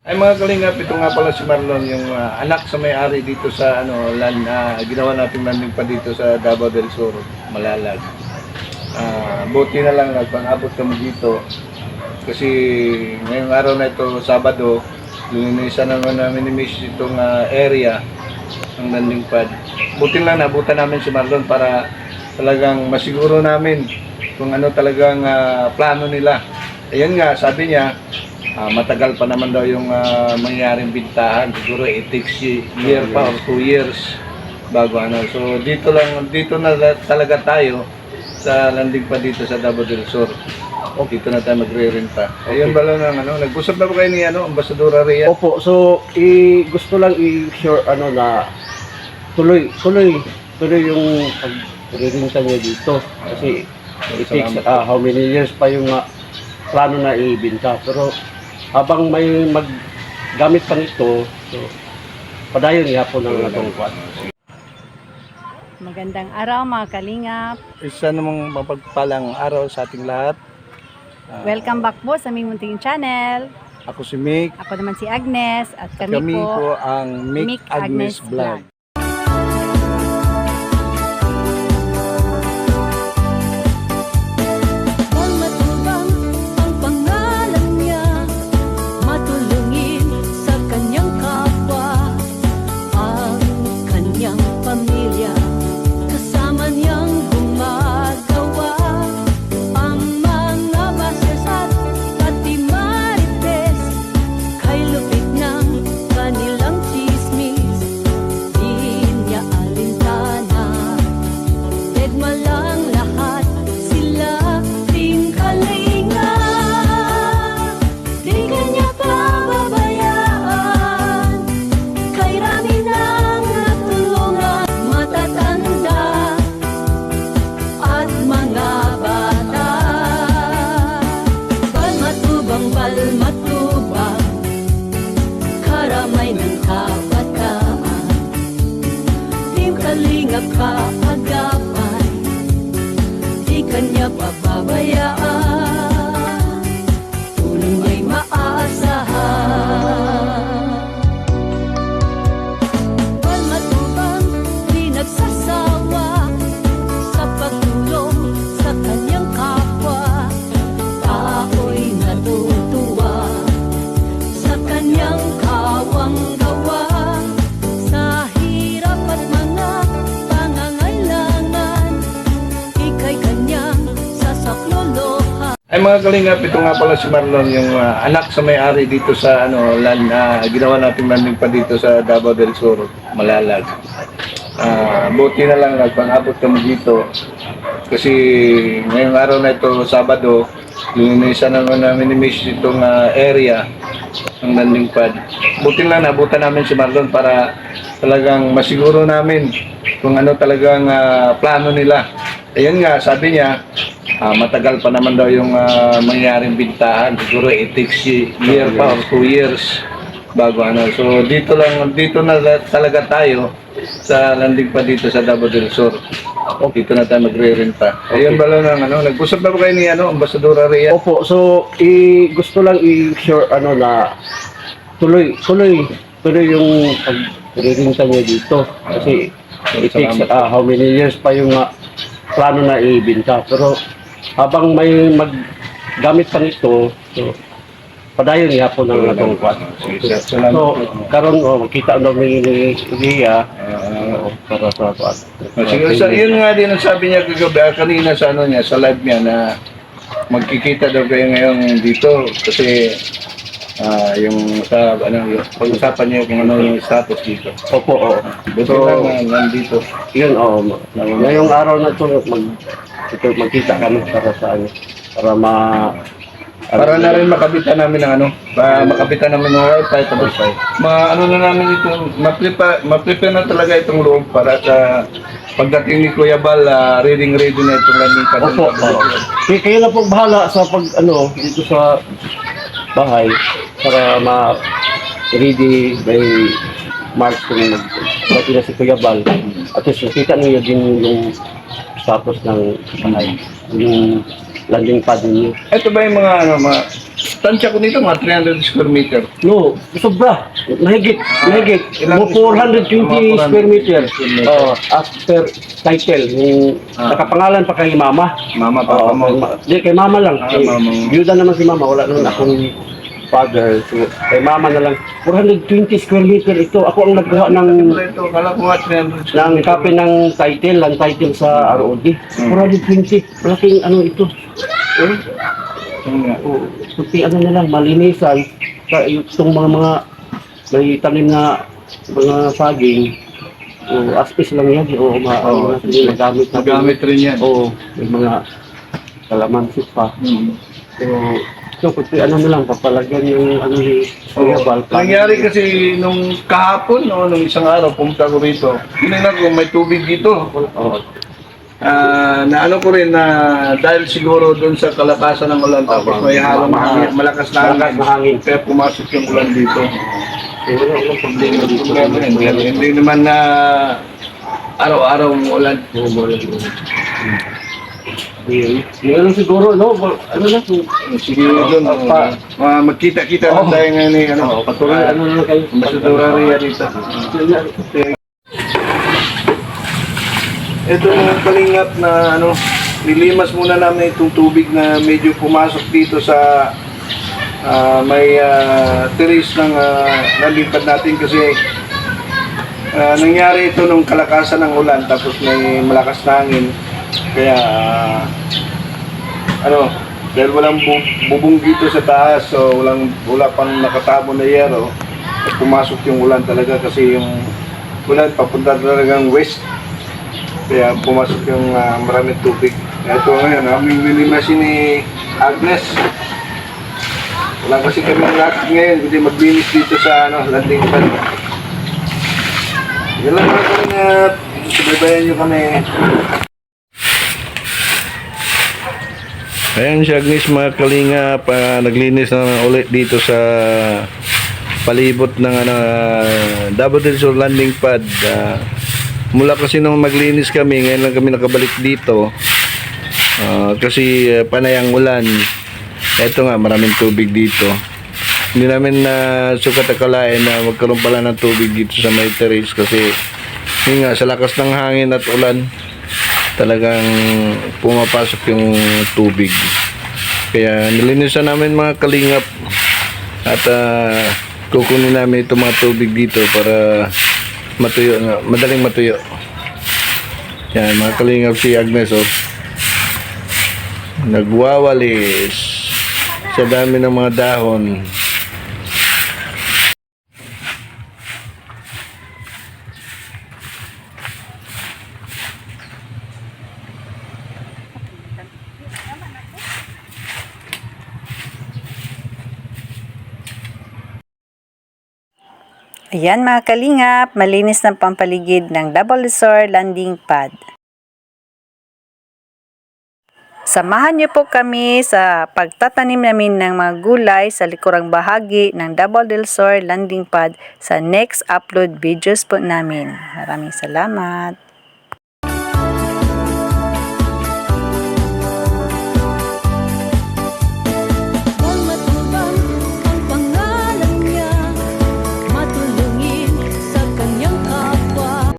Ay mga kalingap, ito nga pala si Marlon, yung anak sa may-ari dito sa land na ginawa natin landing pa dito sa Davao del Sur, Malalag. Buti na lang nagpang-abot kami dito kasi ngayong araw na ito, Sabado, linisan naman namin ni Miss itong area ng landing pad. Buti lang nabutan namin si Marlon para talagang masiguro namin kung ano talagang plano nila. Ayan nga, sabi niya, matagal pa naman daw yung mangyaring bintahan. Siguro it takes year pa or 2 years bago ano. So dito na talaga tayo sa landing pa dito sa Davao del Sur. Dito na tayo magre-renta. Ayun ba lang ang nag-usap na ba kayo ni Ambassadora Rhea? Opo, so gusto lang i-share na tuloy yung pag-renta niya dito kasi it takes how many years pa yung plano na ibenta, pero habang may maggamit pa nito, so padayon niya po ng natungkwan. Magandang araw mga kalingap. Isa namang mapagpalang araw sa ating lahat. Welcome back po sa aming munting channel. Ako si Mick. Ako naman si Agnes at Kami kami, po ang Mick Agnes Vlog. Matubang ang pangalan niya, matulungin sa kanyang kapwa, ang kanyang pamilya, kasama niyang gumagawa ang mga bases at pati marites, kay lupit ng kanilang chismis, di niya alintana, tegma lang lahat sila. Di kanya pababayaan, kay rami nang natulungan, matatanda at mga bata. Balmatubang, karamay ng kabataan, Team Kalingap kaagapay, di kanya pababayaan, tulong ay maaasahan. Balmatubang, di nagsasawa sa pagtulong sa kanyang kapwa, tao'y natutuwa sa kanyang kawang gawa, sa hirap at mga pangangailangan, ika'y kanyang sasaklolohan. Ay mga kalingap, ito nga pala si Marlon, yung anak sa may-ari dito sa land na ginawa natin landing pa dito sa Davao del Sur, Malalag. Buti na lang nagpang-abot kami dito kasi ngayong araw na ito, Sabado, linisan naman namin ni Miss itong area ng landing pad. Buti lang nabutan namin si Marlon para talagang masiguro namin kung ano talagang plano nila. Ayun nga, sabi niya, matagal pa naman daw yung mangyaring bintahan. Siguro it takes year pa or 2 years bago ano. So dito na talaga tayo sa landing pa dito sa Davao del Sur. Dito na tayo magre-renta. Ayun ba lang ang nag-usap na ba kayo ni Ambassadora Rhea? Opo, so gusto lang i-share na tuloy yung pag-renta niya dito kasi it takes how many years pa yung plano na ibenta, pero habang may maggamit pa nito, so padayon niya po ng natungkwan. So karon makita na ni Rhea para sa Sige, so yun nga din ang sabi niya kagabi kanina sa niya, sa live niya na magkikita daw kayo ngayon dito kasi yung sa yung pag-usapan niya kung ano yung status dito. Opo, oo. Buti lang nandito. Yun, ngayong araw na ito, magkita kami para sa Para na rin makabitan namin ng makabitan namin ng wifi, tapos na namin ito, ma-prepare na talaga itong loob para sa pagdating ni Kuya Bal, ready na itong landing pad. Opo, kayo na pong bahala sa dito sa bahay para ma-ready by March kung mag-pati na si Kuya Bal. At least nakita niyo din yung status ng bahay, yung landing pad niyo. Ito ba yung mga tansya ko nito, mga 300 square meter. No, sobra. Mahigit. Ilang- Mga 420 mga square meter. 420 meter. As per title. Yung nakapangalan pa kay Mama. Mama, papa mo. Di, kay Mama lang. Ah, Kay, Mama. Byuda naman si Mama. Wala naman akong father. So, kay Mama na lang. 420 square meter ito. Ako ang nagkuha ng Ito, kala ko nga 300 square ng meter. copy ng title sa ROD. 420. Malaking ano ito. Yun nga. Kunti ano na lang, malinisan. Itong mga may tanim na mga saging. Aspis lang yan. O, nagamit na. Magamit rin yan. Oo, may mga kalamansi pa. So, kunti ano na lang, papalagyan yung ano ni Kuya Val. Nangyari kasi nung kahapon, no, nung isang araw, pumunta ko rito. Tinignan ko, may tubig dito. Oo. Na ano ko rin na dahil siguro doon sa kalakasan ng ulan tapos may halong hangin, malakas na Malakas na hangin. kaya pumasok yung ulan dito. Wala problema dito. Problema rin. Hindi naman na araw-araw ang ulan. Yun siguro, no? Ano na? Sige doon, magkita-kita na tayo ngayon ni ano, Patuloy, ano na kayo? Ambassador dito. Ito yung kalingap na ano, nilimas muna namin itong tubig na medyo pumasok dito sa may terrace ng nalipad natin kasi nangyari ito nung kalakasan ng ulan tapos may malakas na hangin. Kaya ano, dahil walang bubong dito sa taas so wala pang nakatabo na yero, pumasok yung ulan talaga kasi yung ulan papunta talagang west. Kaya pumasok yung maraming tubig. Ito ngayon, aming nilimasin ni Agnes. Wala kasi kami lakad ngayon, kundi maglinis dito sa landing pad. Yan lang mga kalingap. Subaybayan nyo kami. Ayan si Agnes mga kalingap. Naglinis na ulit dito sa palibot ng Davao del Sur landing pad. Mula kasi nung maglinis kami, ngayon lang kami nakabalik dito kasi panay ang ulan. Eto nga, maraming tubig dito. Hindi namin na sukat akalain na magkaroon pala ng tubig dito sa may terrace kasi yun nga, sa lakas ng hangin at ulan talagang pumapasok yung tubig. Kaya nilinisan namin mga kalingap at kukunin namin itong mga tubig dito para matuyo na, madaling matuyo. Yan, mga kalingap si Agnes, oh. Nagwawalis sa dami ng mga dahon. Ayan mga kalingap, malinis ng pampaligid ng Davao del Sur landing pad. Samahan niyo po kami sa pagtatanim namin ng mga gulay sa likurang bahagi ng Davao del Sur landing pad sa next upload videos po namin. Maraming salamat!